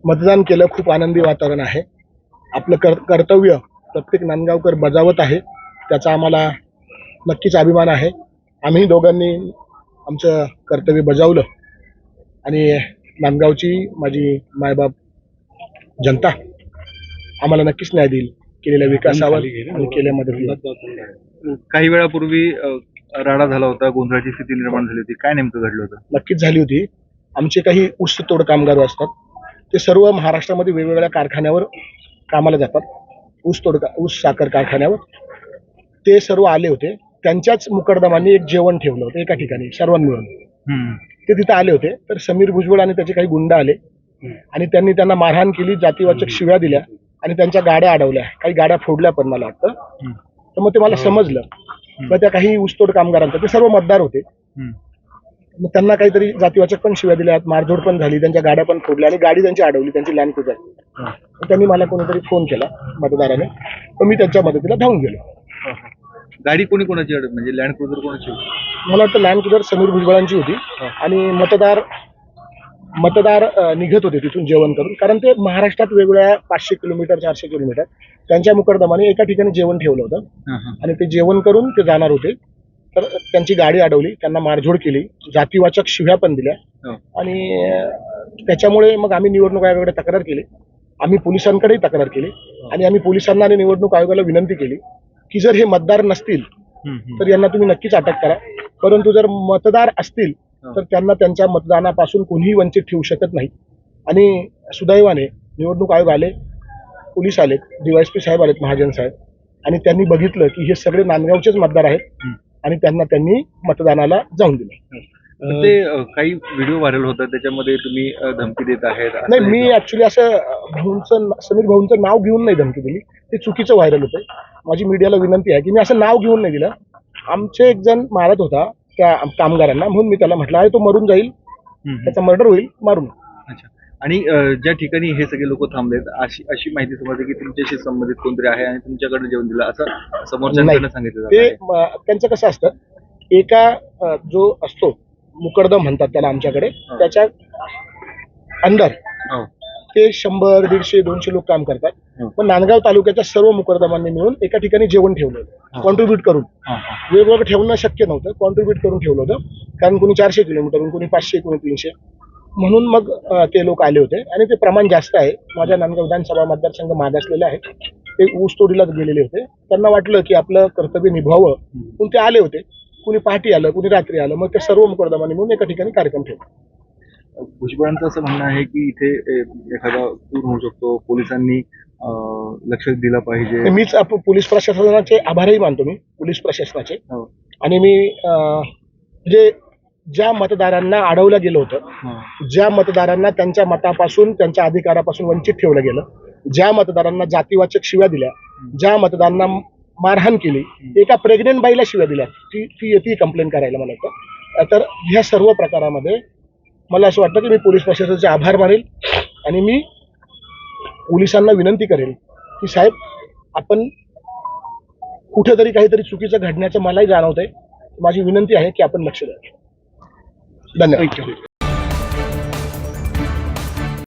मतदान केलं, खूप आनंदी वातावरण आहे. आपलं कर्तव्य प्रत्येक नांदगावकर बजावत आहे, त्याचा आम्हाला नक्कीच अभिमान आहे. आम्ही दोघांनी आमचं कर्तव्य बजावलं आणि नांदगावची माझी मायबाप जनता आम्हाला नक्कीच न्याय देईल केलेल्या विकासावर आणि केलेल्या मदतीवर. काही वेळापूर्वी राडा झाला होता, गोंधळाची स्थिती निर्माण झाली होती. काय नेमकं घडलं होतं? नक्कीच झाली होती. आमचे काही ऊसतोड कामगार असतात, ते सर्व महाराष्ट्रामध्ये वेगवेगळ्या कारखान्यावर कामाला जातात. ऊस साखर कारखान्यावर ते सर्व आले होते. त्यांच्याच मुकरदमांनी एक जेवण ठेवलं होतं एका ठिकाणी सर्वांनी मिळून. ते तिथे आले होते, तर समीर भुजबळ आणि त्याचे काही गुंड आले आणि त्यांनी त्यांना मारहाण केली, जातीवाचक शिव्या दिल्या आणि त्यांच्या गाड्या अडवल्या, काही गाड्या फोडल्या पण मला वाटतं. तर मग ते मला समजलं. मग त्या काही ऊसतोड कामगारांचा, ते सर्व मतदार होते, मग त्यांना काहीतरी जातीवाचक पण शिव्या दिल्या, मारझोड पण झाली, त्यांच्या गाड्या पण फोडल्या आणि गाडी त्यांची अडवली, त्यांची लँड क्रुझर. त्यांनी मला कोणीतरी फोन केला मतदाराने, तर मी त्यांच्या मदतीला धावून गेलो. गाडी कोणाची म्हणजे लँड क्रुझर कोणाची होती? मला वाटतं लँड क्रुझर समीर भुजबळांची होती आणि मतदार निघत होते तिथून जेवण करून, कारण ते महाराष्ट्रात वेगवेगळ्या 500 किलोमीटर 400 किलोमीटर त्यांच्या मुकरदमाने एका ठिकाणी जेवण ठेवलं होतं आणि ते जेवण करून ते जाणार होते. तर त्यांची गाडी अडवली, त्यांना मारझोड केली, जातीवाचक शिव्या पण दिल्या आणि त्याच्यामुळे मग आम्ही निवडणूक आयोगाकडे तक्रार केली, आम्ही पोलिसांकडेही तक्रार केली आणि आम्ही पोलिसांना आणि निवडणूक आयोगाला विनंती केली की जर हे मतदार नसतील तर यांना तुम्ही नक्कीच अटक करा, परंतु जर मतदार असतील तर त्यांना त्यांच्या मतदानापासून कोणीही वंचित ठेवू शकत नाही. आणि सुदैवाने निवडणूक आयोग आले, पोलीस आलेत, DYSP साहेब आलेत, महाजन साहेब, आणि त्यांनी बघितलं की हे सगळे नांदगावचेच मतदार आहेत आणि त्यांनी मतदानाला जाऊन दिलं. ते काही व्हिडिओ व्हायरल होतात, त्याच्यामध्ये तुम्ही धमकी देत आहेत? नाही, मी ऍक्च्युली असं समीर भाऊंचं नाव घेऊन नाही धमकी दिली, ते चुकीचं व्हायरल होतं. माझी मीडियाला विनंती आहे की मी असं नाव घेऊन नाही दिलं. आमचे एक जण मारत होता त्या कामगारांना, म्हणून मी त्याला म्हटलं आहे तो मरून जाईल, त्याचा मर्डर होईल, मारून. अच्छा. आणि ज्या ठिकाणी हे सगळे लोक थांबलेत, अशी माहिती समजते की तुमच्याशी संबंधित कोणतरी आहे आणि तुमच्याकडे जेवण दिलं असं समोरच्यांकडनं सांगितलं ते त्यांचं कसं असतं, एका जो असतो मुकरदम म्हणतात त्याला आमच्याकडे, त्याच्या अंडर ते 100, 150, 200 लोक काम करतात. पण नांदगाव तालुक्याच्या सर्व मुकरदमांनी मिळून एका ठिकाणी जेवण ठेवलं होतं, कॉन्ट्रीब्युट करून. वेगवेगळं ठेवणं शक्य नव्हतं, कॉन्ट्रीब्युट करून ठेवलं होतं, कारण कोणी 400 किलोमीटरहून, कोणी 500, कोणी 300, म्हणून मग ते लोक आले होते आणि ते प्रमाण जास्त आहे. माझ्या नांदगाव विधानसभा मतदारसंघ मागासलेला आहे, ते ऊसतोडीलाच गेलेले होते. त्यांना वाटलं की आपलं कर्तव्य निभावं म्हणून ते आले होते. कुणी पहाटे आलं, कुणी रात्री आलं, मग ते सर्व मुकरदमांनी म्हणून एका ठिकाणी कार्यक्रम ठेवला. भुजबळांचं असं म्हणणं आहे की इथे एखादा खून होऊ शकतो, पोलिसांनी लक्ष दिलं पाहिजे. मीच पोलीस प्रशासनाचे आभारही मानतो, मी पोलीस प्रशासनाचे. आणि मी म्हणजे ज्या मतदारांना अडवलं गेलं होतं, ज्या मतदारांना त्यांच्या मतापासून, त्यांच्या अधिकारापासून वंचित ठेवलं गेलं, ज्या मतदारांना जातीवाचक शिव्या दिल्या, ज्या मतदारांना मारहाण केली, एका प्रेग्नेंट बाईला शिव्या दिल्या, ती येते कंप्लेंट करायला मला वाटतं. तर ह्या सर्व प्रकारामध्ये मला असं वाटतं की मी पोलीस प्रशासनाचे आभार मानेल आणि मी पोलिसांना विनंती करेल की साहेब, आपण कुठेतरी काहीतरी चुकीचं घडण्याचं मलाही जाणवतंय, माझी विनंती आहे की आपण लक्ष द्या. धन्यवाद.